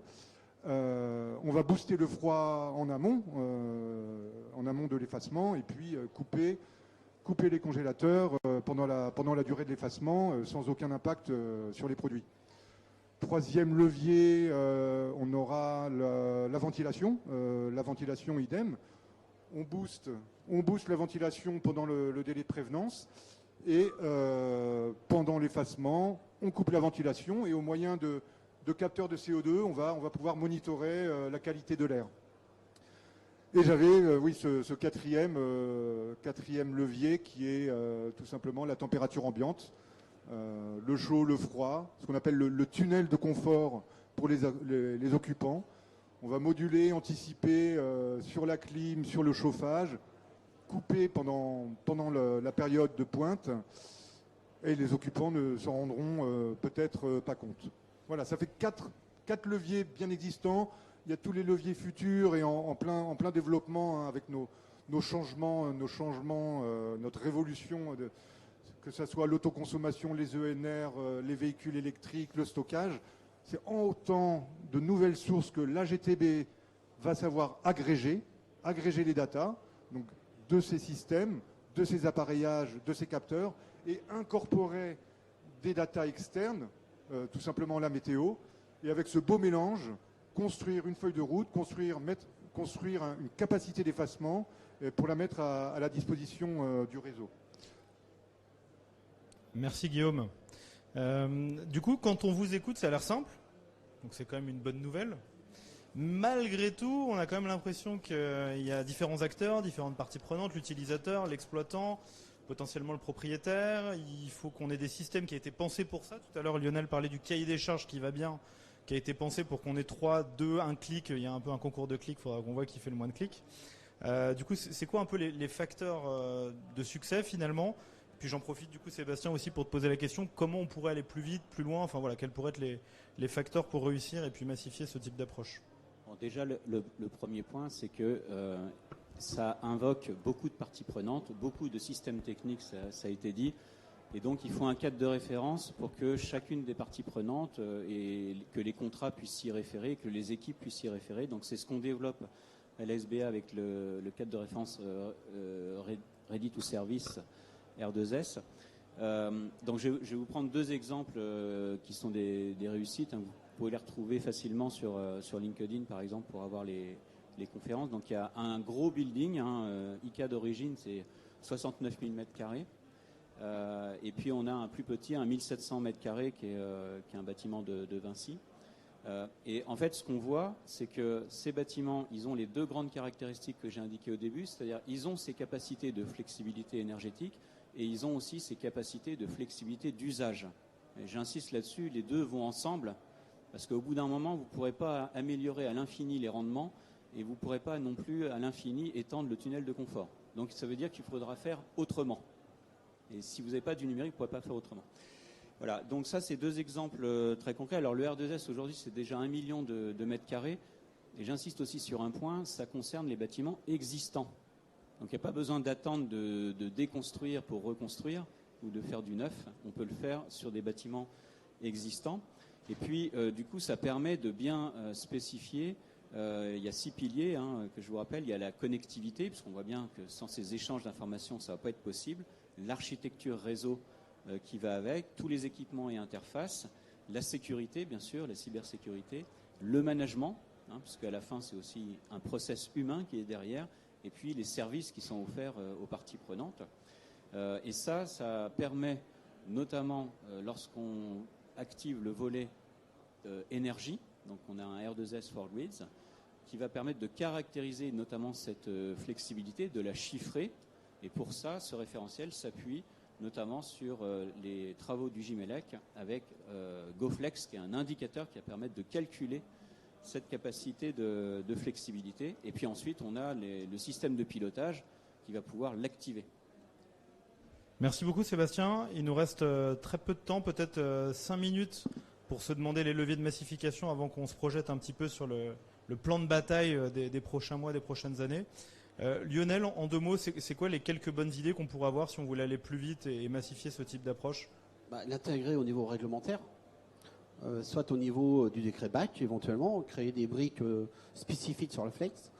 [SPEAKER 3] On va booster le froid en amont de l'effacement, et puis couper les congélateurs pendant la durée de l'effacement sans aucun impact sur les produits. Troisième levier, on aura la ventilation. La ventilation idem. On booste la ventilation pendant le délai de prévenance, et pendant l'effacement, on coupe la ventilation, et au moyen de capteurs de CO2, on va pouvoir monitorer la qualité de l'air. Et j'avais ce quatrième levier qui est tout simplement la température ambiante, le chaud, le froid, ce qu'on appelle le tunnel de confort pour les occupants. On va moduler, anticiper sur la clim, sur le chauffage, couper pendant la période de pointe, et les occupants ne s'en rendront peut-être pas compte. Voilà, ça fait quatre leviers bien existants. Il y a tous les leviers futurs et en plein développement, avec nos changements, notre révolution, que ce soit l'autoconsommation, les ENR, les véhicules électriques, le stockage. C'est autant de nouvelles sources que l'AGTB va savoir agréger les datas, donc de ces systèmes, de ces appareillages, de ces capteurs, et incorporer des datas externes, tout simplement la météo, et avec ce beau mélange, construire une feuille de route, construire une capacité d'effacement pour la mettre à la disposition du réseau.
[SPEAKER 1] Merci Guillaume. Du coup, quand on vous écoute, ça a l'air simple, donc c'est quand même une bonne nouvelle. Malgré tout, on a quand même l'impression qu'il y a différents acteurs, différentes parties prenantes, l'utilisateur, l'exploitant, potentiellement le propriétaire. Il faut qu'on ait des systèmes qui aient été pensés pour ça. Tout à l'heure, Lionel parlait du cahier des charges qui va bien, qui a été pensé pour qu'on ait 3, 2, 1 clic. Il y a un peu un concours de clics, il faudra qu'on voit qui fait le moins de clics. Du coup, c'est quoi un peu les facteurs de succès finalement? Puis j'en profite du coup, Sébastien, aussi pour te poser la question, comment on pourrait aller plus vite, plus loin, enfin voilà, quels pourraient être les facteurs pour réussir et puis massifier ce type d'approche?
[SPEAKER 4] Bon, déjà, le premier point, c'est que ça invoque beaucoup de parties prenantes, beaucoup de systèmes techniques, ça a été dit. Et donc, il faut un cadre de référence pour que chacune des parties prenantes et que les contrats puissent s'y référer, que les équipes puissent s'y référer. Donc, c'est ce qu'on développe à l'SBA avec le cadre de référence Ready to Service R2S. Donc je vais vous prendre 2 exemples qui sont des réussites. Vous pouvez les retrouver facilement sur LinkedIn, par exemple, pour avoir les conférences. Donc il y a un gros building, ICA d'origine, c'est 69 000 m². Et puis on a un plus petit, un 1700 m², qui est un bâtiment de Vinci. Et en fait, ce qu'on voit, c'est que ces bâtiments, ils ont les 2 grandes caractéristiques que j'ai indiquées au début, c'est-à-dire ils ont ces capacités de flexibilité énergétique et ils ont aussi ces capacités de flexibilité d'usage. Et j'insiste là-dessus, les 2 vont ensemble, parce qu'au bout d'un moment, vous ne pourrez pas améliorer à l'infini les rendements et vous ne pourrez pas non plus à l'infini étendre le tunnel de confort. Donc ça veut dire qu'il faudra faire autrement. Et si vous n'avez pas du numérique, vous ne pourrez pas faire autrement. Voilà, donc ça, c'est 2 exemples très concrets. Alors le R2S, aujourd'hui, c'est déjà 1 million de mètres carrés. Et j'insiste aussi sur un point, ça concerne les bâtiments existants. Donc il n'y a pas besoin d'attendre de déconstruire pour reconstruire ou de faire du neuf. On peut le faire sur des bâtiments existants. Et puis, du coup, ça permet de bien spécifier. Il y a 6 piliers que je vous rappelle. Il y a la connectivité, puisqu'on voit bien que sans ces échanges d'informations, ça ne va pas être possible. L'architecture réseau qui va avec, tous les équipements et interfaces, la sécurité, bien sûr, la cybersécurité, le management, parce qu'à la fin, c'est aussi un process humain qui est derrière, et puis les services qui sont offerts aux parties prenantes. Et ça permet, notamment lorsqu'on active le volet énergie, donc on a un R2S for Grids, qui va permettre de caractériser notamment cette flexibilité, de la chiffrer, et pour ça, ce référentiel s'appuie notamment sur les travaux du Gimelec avec GoFlex, qui est un indicateur qui va permettre de calculer cette capacité de flexibilité. Et puis ensuite, on a le système de pilotage qui va pouvoir l'activer.
[SPEAKER 1] Merci beaucoup Sébastien. Il nous reste très peu de temps, peut-être 5 minutes pour se demander les leviers de massification avant qu'on se projette un petit peu sur le plan de bataille des prochains mois, des prochaines années. Lionel, en 2 mots, c'est quoi les quelques bonnes idées qu'on pourrait avoir si on voulait aller plus vite et massifier ce type d'approche ?
[SPEAKER 5] L'intégrer au niveau réglementaire, soit au niveau du décret BAC, éventuellement, créer des briques spécifiques sur le flex.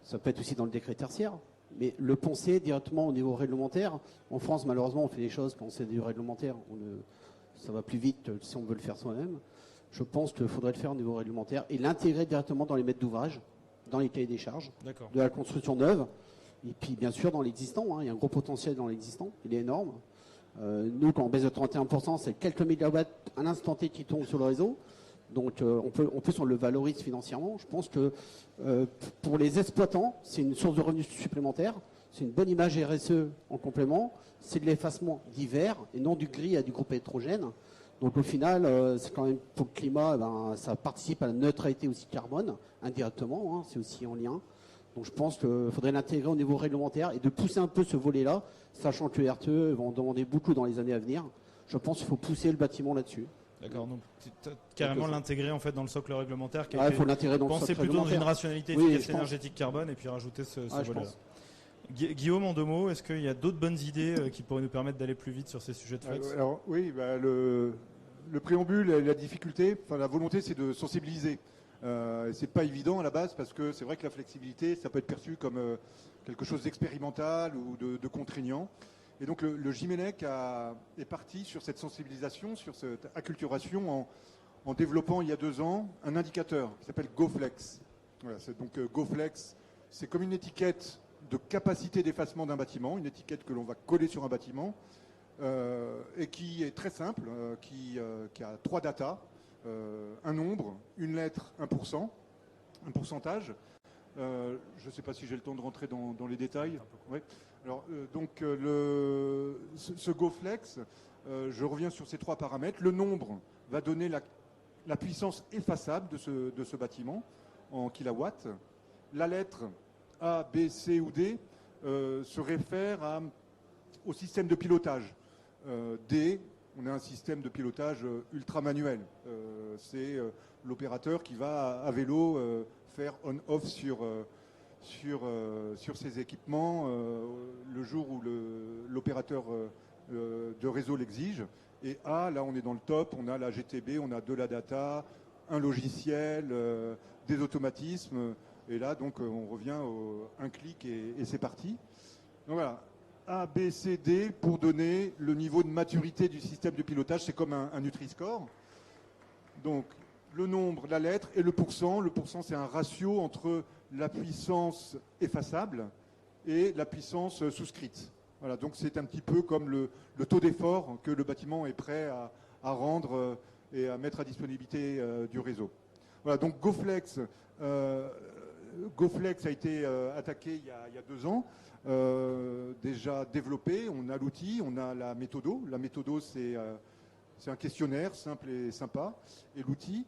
[SPEAKER 5] Ça peut être aussi dans le décret tertiaire. Mais le penser directement au niveau réglementaire. En France, malheureusement, on fait des choses quand c'est du réglementaire. Ça va plus vite si on veut le faire soi-même. Je pense qu'il faudrait le faire au niveau réglementaire et l'intégrer directement dans les maîtres d'ouvrage, dans les cahiers des charges, de la construction neuve, et puis bien sûr dans l'existant. Il y a un gros potentiel dans l'existant, il est énorme. Nous, quand on baisse de 31%, c'est quelques mégawatts à l'instant T qui tombent sur le réseau. Donc en plus on le valorise financièrement. Je pense que pour les exploitants, c'est une source de revenus supplémentaire, c'est une bonne image RSE en complément, c'est de l'effacement divers et non du gris à du groupe électrogène. Donc au final, c'est quand même pour le climat, ça participe à la neutralité aussi carbone, indirectement, c'est aussi en lien. Donc je pense qu'il faudrait l'intégrer au niveau réglementaire et de pousser un peu ce volet-là, sachant que le RTE va en demander beaucoup dans les années à venir. Je pense qu'il faut pousser le bâtiment là-dessus.
[SPEAKER 1] D'accord, donc carrément l'intégrer en fait dans le socle réglementaire.
[SPEAKER 5] Il faut l'intégrer dans le socle
[SPEAKER 1] réglementaire. Penser plutôt dans une rationalité efficacité énergétique carbone et puis rajouter ce volet-là. Guillaume, en 2 mots, est-ce qu'il y a d'autres bonnes idées qui pourraient nous permettre d'aller plus vite sur ces sujets de flex ?
[SPEAKER 3] Alors oui, le préambule, la difficulté, la volonté, c'est de sensibiliser. C'est pas évident à la base parce que c'est vrai que la flexibilité, ça peut être perçu comme quelque chose d'expérimental ou de contraignant. Et donc le Gimelec est parti sur cette sensibilisation, sur cette acculturation en développant il y a 2 ans un indicateur qui s'appelle GoFlex. Voilà, donc GoFlex, c'est comme une étiquette de capacité d'effacement d'un bâtiment, une étiquette que l'on va coller sur un bâtiment et qui est très simple, qui a 3 datas, un nombre, une lettre, 1%, un pourcentage. Je ne sais pas si j'ai le temps de rentrer dans les détails. Ouais. Alors, ce GoFlex, je reviens sur ces 3 paramètres. Le nombre va donner la puissance effaçable de ce bâtiment en kilowatts. La lettre A, B, C ou D se réfère au système de pilotage. D, on a un système de pilotage ultra manuel. C'est l'opérateur qui va à vélo faire on-off sur ces équipements le jour où l'opérateur de réseau l'exige. Et A, là on est dans le top, on a la GTB, on a de la data, un logiciel, des automatismes. Et là donc on revient un clic et c'est parti. Donc voilà. A, B, C, D pour donner le niveau de maturité du système de pilotage. C'est comme un Nutri-Score. Donc, le nombre, la lettre et le pourcent. Le pourcent, c'est un ratio entre la puissance effaçable et la puissance souscrite. Voilà, donc c'est un petit peu comme le taux d'effort que le bâtiment est prêt à rendre et à mettre à disponibilité du réseau. Voilà, donc GoFlex a été attaqué il y a 2 ans, déjà développé. On a l'outil, on a la méthodo. La méthodo, c'est un questionnaire simple et sympa. Et l'outil,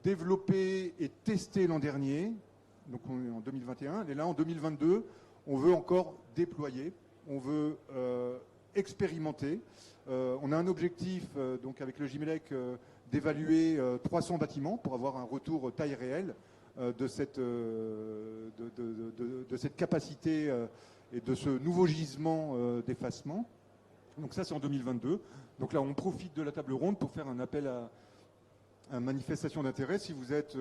[SPEAKER 3] développé et testé l'an dernier, donc on est en 2021, et là en 2022, on veut encore déployer, on veut expérimenter. On a un objectif, donc avec le Gimelec, d'évaluer 300 bâtiments pour avoir un retour taille réelle de cette capacité et de ce nouveau gisement d'effacement. Donc ça, c'est en 2022. Donc là, on profite de la table ronde pour faire un appel à manifestation d'intérêt. Si vous êtes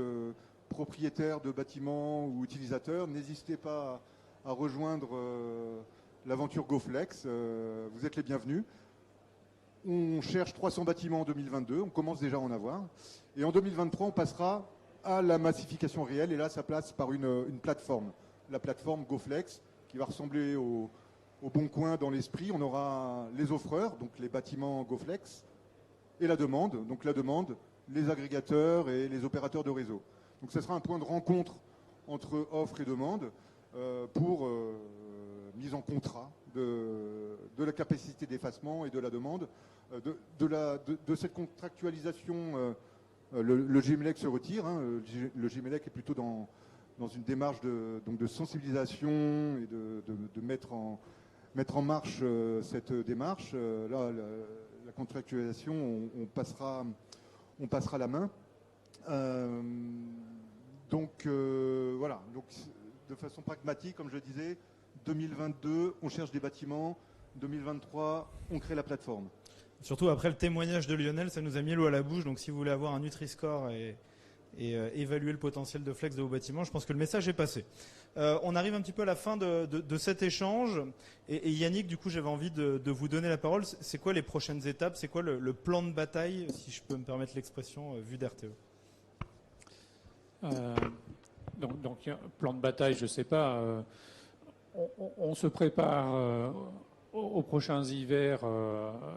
[SPEAKER 3] propriétaire de bâtiments ou utilisateur, n'hésitez pas à rejoindre l'aventure GoFlex. Vous êtes les bienvenus. On cherche 300 bâtiments en 2022. On commence déjà à en avoir. Et en 2023, on passera à la massification réelle. Et là, ça passe par une plateforme. La plateforme GoFlex, qui va ressembler au Bon Coin dans l'esprit. On aura les offreurs, donc les bâtiments GoFlex, et la demande. Donc la demande, les agrégateurs et les opérateurs de réseau. Donc ce sera un point de rencontre entre offre et demande pour mise en contrat de la capacité d'effacement et de la demande. De cette contractualisation, le Gimelec se retire. Le Gimelec est plutôt dans une démarche de sensibilisation et de mettre en marche cette démarche. Là, la contractualisation, on passera la main. Voilà. Donc, de façon pragmatique, comme je le disais, 2022, on cherche des bâtiments. 2023, on crée la plateforme.
[SPEAKER 1] Surtout après le témoignage de Lionel, ça nous a mis l'eau à la bouche. Donc si vous voulez avoir un Nutri-Score et évaluer le potentiel de flex de vos bâtiments, je pense que le message est passé. On arrive un petit peu à la fin de cet échange. Et Yannick, du coup, j'avais envie de vous donner la parole. C'est quoi les prochaines étapes? C'est quoi le plan de bataille, si je peux me permettre l'expression, vu d'RTE?
[SPEAKER 2] Donc, plan de bataille, je ne sais pas. On se prépare aux prochains hivers,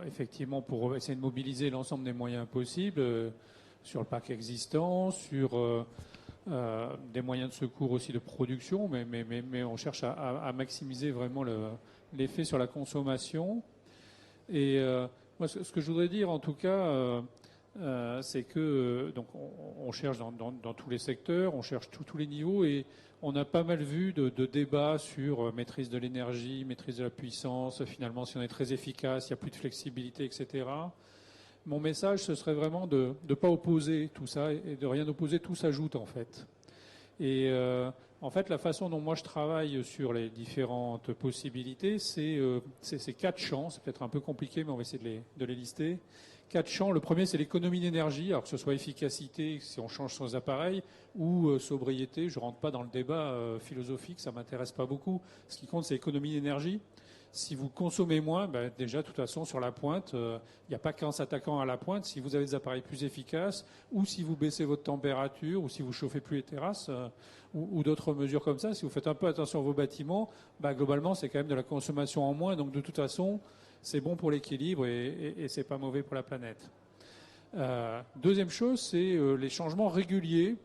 [SPEAKER 2] effectivement, pour essayer de mobiliser l'ensemble des moyens possibles sur le parc existant, sur des moyens de secours aussi de production, mais on cherche à maximiser vraiment l'effet sur la consommation. Et moi, ce que je voudrais dire, en tout cas, c'est que donc on cherche dans tous les secteurs, on cherche tous les niveaux, et on a pas mal vu de débats sur maîtrise de l'énergie, maîtrise de la puissance. Finalement, si on est très efficace, il n'y a plus de flexibilité, etc. Mon message, ce serait vraiment de ne pas opposer tout ça et de rien opposer, tout s'ajoute en fait. Et en fait, la façon dont moi je travaille sur les différentes possibilités, c'est 4 champs. C'est peut-être un peu compliqué, mais on va essayer de les lister. 4 champs. Le premier, c'est l'économie d'énergie, alors que ce soit efficacité, si on change son appareil, ou sobriété. Je ne rentre pas dans le débat philosophique, ça ne m'intéresse pas beaucoup. Ce qui compte, c'est l'économie d'énergie. Si vous consommez moins, déjà, de toute façon, sur la pointe, il n'y a pas qu'en s'attaquant à la pointe. Si vous avez des appareils plus efficaces, ou si vous baissez votre température, ou si vous chauffez plus les terrasses, ou d'autres mesures comme ça, si vous faites un peu attention à vos bâtiments, globalement, c'est quand même de la consommation en moins. Donc, de toute façon, c'est bon pour l'équilibre et c'est pas mauvais pour la planète. Deuxième chose, c'est les changements réguliers,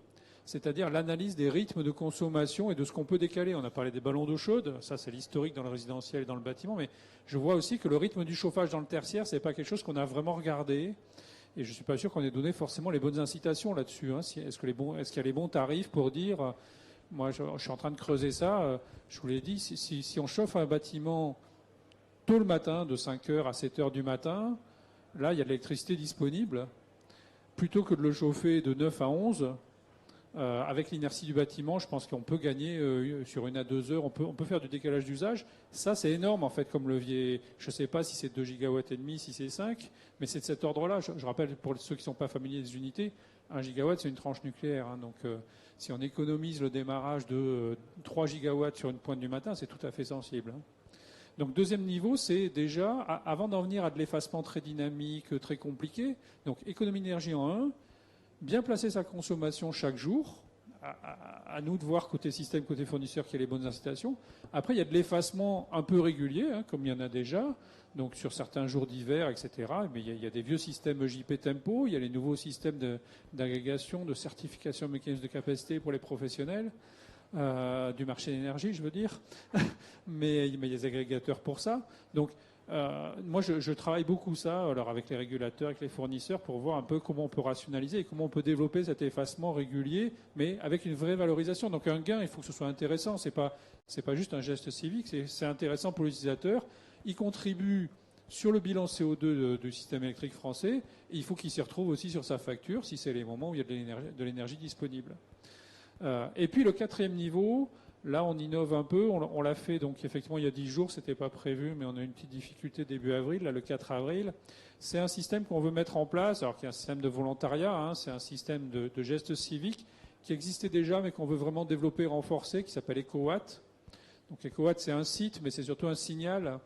[SPEAKER 2] c'est-à-dire l'analyse des rythmes de consommation et de ce qu'on peut décaler. On a parlé des ballons d'eau chaude, ça c'est l'historique dans le résidentiel et dans le bâtiment, mais je vois aussi que le rythme du chauffage dans le tertiaire, c'est pas quelque chose qu'on a vraiment regardé, et je suis pas sûr qu'on ait donné forcément les bonnes incitations là-dessus. Est-ce qu'il y a les bons tarifs pour dire, moi je suis en train de creuser ça, je vous l'ai dit, si on chauffe un bâtiment tôt le matin, de 5h à 7h du matin, là il y a de l'électricité disponible, plutôt que de le chauffer de 9 à 11. Avec l'inertie du bâtiment, je pense qu'on peut gagner sur 1 à 2 heures. On peut faire du décalage d'usage. Ça, c'est énorme, en fait, comme levier. Je ne sais pas si c'est 2 gigawatts et demi, si c'est 5, mais c'est de cet ordre-là. Je rappelle, pour ceux qui ne sont pas familiers des unités, 1 gigawatt, c'est une tranche nucléaire. Donc, si on économise le démarrage de 3 gigawatts sur une pointe du matin, c'est tout à fait sensible. Donc deuxième niveau, c'est déjà, avant d'en venir à de l'effacement très dynamique, très compliqué, donc économie d'énergie en 1, bien placer sa consommation chaque jour, à nous de voir côté système, côté fournisseur qu'il y a les bonnes incitations. Après, il y a de l'effacement un peu régulier, comme il y en a déjà, donc sur certains jours d'hiver, etc. Mais il y a des vieux systèmes JP Tempo, il y a les nouveaux systèmes d'agrégation, de certification mécanisme de capacité pour les professionnels. Du marché de l'énergie, je veux dire, mais il y a des agrégateurs pour ça. Donc, moi, je travaille beaucoup ça, alors avec les régulateurs, avec les fournisseurs, pour voir un peu comment on peut rationaliser et comment on peut développer cet effacement régulier, mais avec une vraie valorisation. Donc, un gain, il faut que ce soit intéressant. C'est pas juste un geste civique, c'est intéressant pour l'utilisateur. Il contribue sur le bilan CO2 du système électrique français, et il faut qu'il s'y retrouve aussi sur sa facture, si c'est les moments où il y a de l'énergie disponible. Et puis le 4e niveau, là on innove un peu, on l'a fait donc effectivement il y a 10 jours, c'était pas prévu, mais on a une petite difficulté début avril, là le 4 avril. C'est un système qu'on veut mettre en place, alors qu'il y a un système de volontariat, c'est un système de gestes civiques qui existait déjà mais qu'on veut vraiment développer et renforcer, qui s'appelle EcoWatt. Donc EcoWatt c'est un site, mais c'est surtout un signal.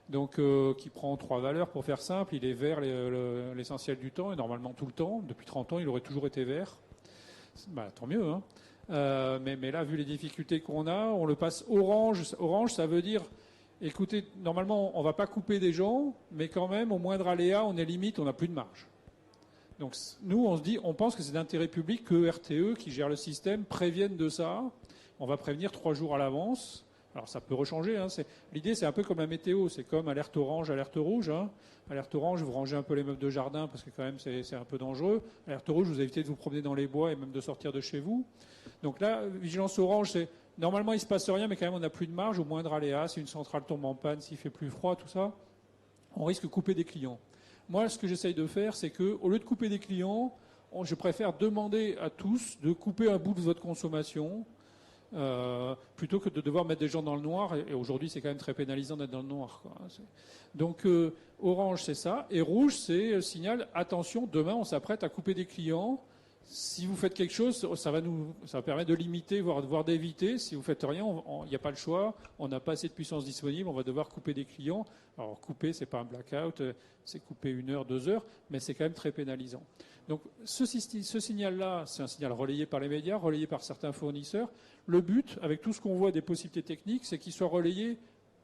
[SPEAKER 2] Donc, qui prend 3 valeurs pour faire simple. Il est vert l'essentiel du temps, et normalement tout le temps. Depuis 30 ans, il aurait toujours été vert. Tant mieux, hein. Mais là, vu les difficultés qu'on a, on le passe orange. Orange, ça veut dire, écoutez, normalement, on ne va pas couper des gens, mais quand même, au moindre aléa, on est limite, on n'a plus de marge. Donc, nous, on pense que c'est d'intérêt public que RTE, qui gère le système, prévienne de ça. On va prévenir 3 jours à l'avance. Alors ça peut rechanger. L'idée, c'est un peu comme la météo. C'est comme alerte orange, alerte rouge. Alerte orange, vous rangez un peu les meubles de jardin parce que quand même c'est un peu dangereux. Alerte rouge, vous évitez de vous promener dans les bois et même de sortir de chez vous. Donc là, vigilance orange, c'est normalement il se passe rien, mais quand même on n'a plus de marge au moindre aléa. Si une centrale tombe en panne, s'il fait plus froid, tout ça, on risque de couper des clients. Moi, ce que j'essaye de faire, c'est que au lieu de couper des clients, je préfère demander à tous de couper un bout de votre consommation. Plutôt que de devoir mettre des gens dans le noir, et aujourd'hui c'est quand même très pénalisant d'être dans le noir, quoi. Donc orange c'est ça, et rouge c'est signal, attention, demain on s'apprête à couper des clients, si vous faites quelque chose ça va permettre de limiter, voire d'éviter. Si vous faites rien, il n'y a pas le choix, on n'a pas assez de puissance disponible, on va devoir couper des clients. Alors couper c'est pas un blackout, c'est couper 1 heure, 2 heures, mais c'est quand même très pénalisant. Donc ce signal-là, c'est un signal relayé par les médias, relayé par certains fournisseurs. Le but, avec tout ce qu'on voit des possibilités techniques, c'est qu'il soit relayé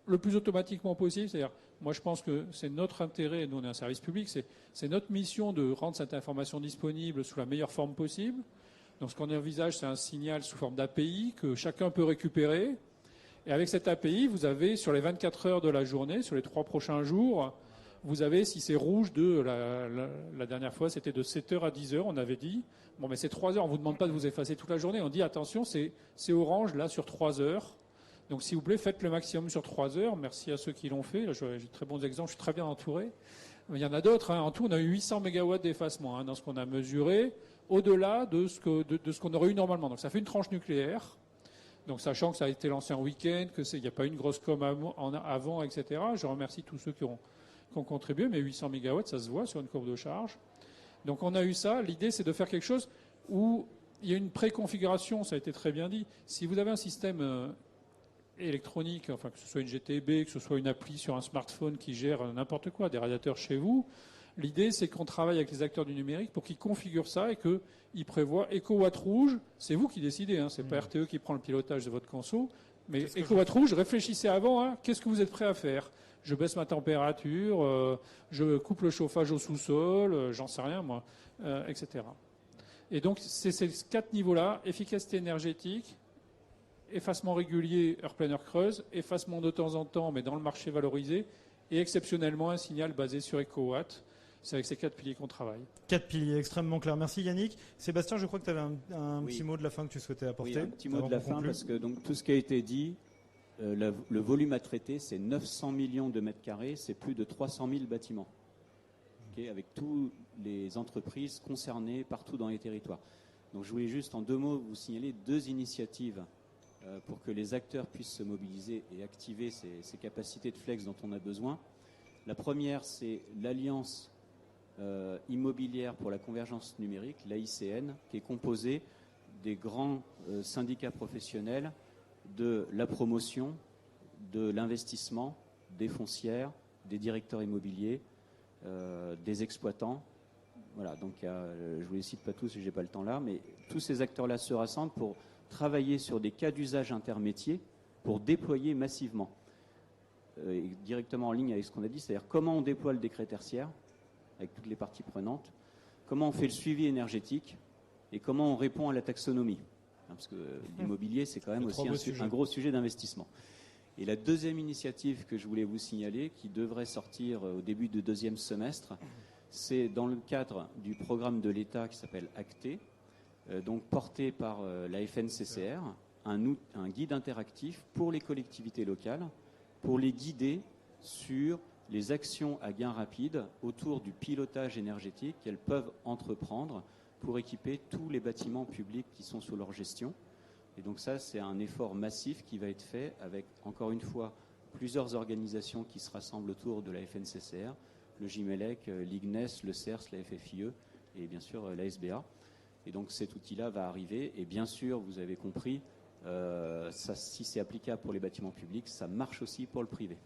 [SPEAKER 2] le plus automatiquement possible. C'est-à-dire, moi je pense que c'est notre intérêt, nous on est un service public, c'est notre mission de rendre cette information disponible sous la meilleure forme possible. Donc ce qu'on envisage, c'est un signal sous forme d'API que chacun peut récupérer. Et avec cette API, vous avez sur les 24 heures de la journée, sur les 3 prochains jours, vous avez, si c'est rouge, la dernière fois, c'était de 7h à 10h, on avait dit. Bon, mais c'est 3 heures, on ne vous demande pas de vous effacer toute la journée. On dit, attention, c'est orange, là, sur 3 heures. Donc, s'il vous plaît, faites le maximum sur 3 heures. Merci à ceux qui l'ont fait. Là, j'ai de très bons exemples, je suis très bien entouré. Il y en a d'autres. En tout, on a eu 800 mégawatts d'effacement dans ce qu'on a mesuré, au-delà de ce qu'on aurait eu normalement. Donc, ça fait une tranche nucléaire. Donc, sachant que ça a été lancé en week-end, qu'il n'y a pas eu une grosse com avant, etc. Je remercie tous ceux qui ont contribué, mais 800 mégawatts, ça se voit sur une courbe de charge. Donc on a eu ça. L'idée, c'est de faire quelque chose où il y a une préconfiguration, ça a été très bien dit. Si vous avez un système électronique, enfin que ce soit une GTB, que ce soit une appli sur un smartphone qui gère n'importe quoi, des radiateurs chez vous, l'idée, c'est qu'on travaille avec les acteurs du numérique pour qu'ils configurent ça et qu'ils prévoient EcoWatt rouge. C'est vous qui décidez, c'est pas RTE qui prend le pilotage de votre conso. Mais EcoWatt rouge, réfléchissez avant, qu'est-ce que vous êtes prêt à faire ? Je baisse ma température, je coupe le chauffage au sous-sol, j'en sais rien moi, etc. Et donc c'est ces 4 niveaux-là, efficacité énergétique, effacement régulier, heure pleine, heure creuse, effacement de temps en temps, mais dans le marché valorisé, et exceptionnellement un signal basé sur EcoWatt. C'est avec ces 4 piliers qu'on travaille.
[SPEAKER 1] 4 piliers extrêmement clairs. Merci Yannick. Sébastien, je crois que tu avais un petit mot de la fin que tu souhaitais apporter.
[SPEAKER 4] Oui, un petit mot de la fin, parce que donc, tout ce qui a été dit, le volume à traiter, c'est 900 millions de mètres carrés, c'est plus de 300 000 bâtiments, avec toutes les entreprises concernées partout dans les territoires. Donc je voulais juste en 2 mots vous signaler 2 initiatives pour que les acteurs puissent se mobiliser et activer ces capacités de flex dont on a besoin. La première, c'est l'Alliance immobilière pour la convergence numérique, l'AICN, qui est composée des grands syndicats professionnels de la promotion, de l'investissement, des foncières, des directeurs immobiliers, des exploitants. Voilà, donc je vous les cite pas tous, j'ai pas le temps là, mais tous ces acteurs-là se rassemblent pour travailler sur des cas d'usage intermétiers pour déployer massivement, directement en ligne avec ce qu'on a dit, c'est-à-dire comment on déploie le décret tertiaire avec toutes les parties prenantes, comment on fait le suivi énergétique et comment on répond à la taxonomie. Parce que l'immobilier, c'est quand même aussi un gros sujet d'investissement. Et la deuxième initiative que je voulais vous signaler, qui devrait sortir au début du deuxième semestre, c'est dans le cadre du programme de l'État qui s'appelle ACTE, donc porté par la FNCCR, un guide interactif pour les collectivités locales, pour les guider sur les actions à gain rapide autour du pilotage énergétique qu'elles peuvent entreprendre pour équiper tous les bâtiments publics qui sont sous leur gestion. Et donc ça, c'est un effort massif qui va être fait avec, encore une fois, plusieurs organisations qui se rassemblent autour de la FNCCR, le GIMELEC, l'IGNES, le CERS, la FFIE et bien sûr la SBA. Et donc cet outil-là va arriver. Et bien sûr, vous avez compris, si c'est applicable pour les bâtiments publics, ça marche aussi pour le privé.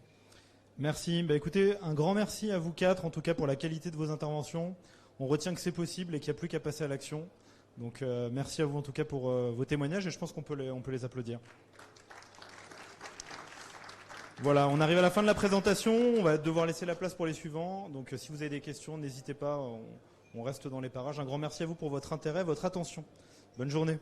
[SPEAKER 1] Merci. Écoutez, un grand merci à vous quatre, en tout cas pour la qualité de vos interventions. On retient que c'est possible et qu'il n'y a plus qu'à passer à l'action. Donc merci à vous en tout cas pour vos témoignages et je pense qu'on peut les applaudir. Voilà, on arrive à la fin de la présentation. On va devoir laisser la place pour les suivants. Donc si vous avez des questions, n'hésitez pas. On reste dans les parages. Un grand merci à vous pour votre intérêt, votre attention. Bonne journée.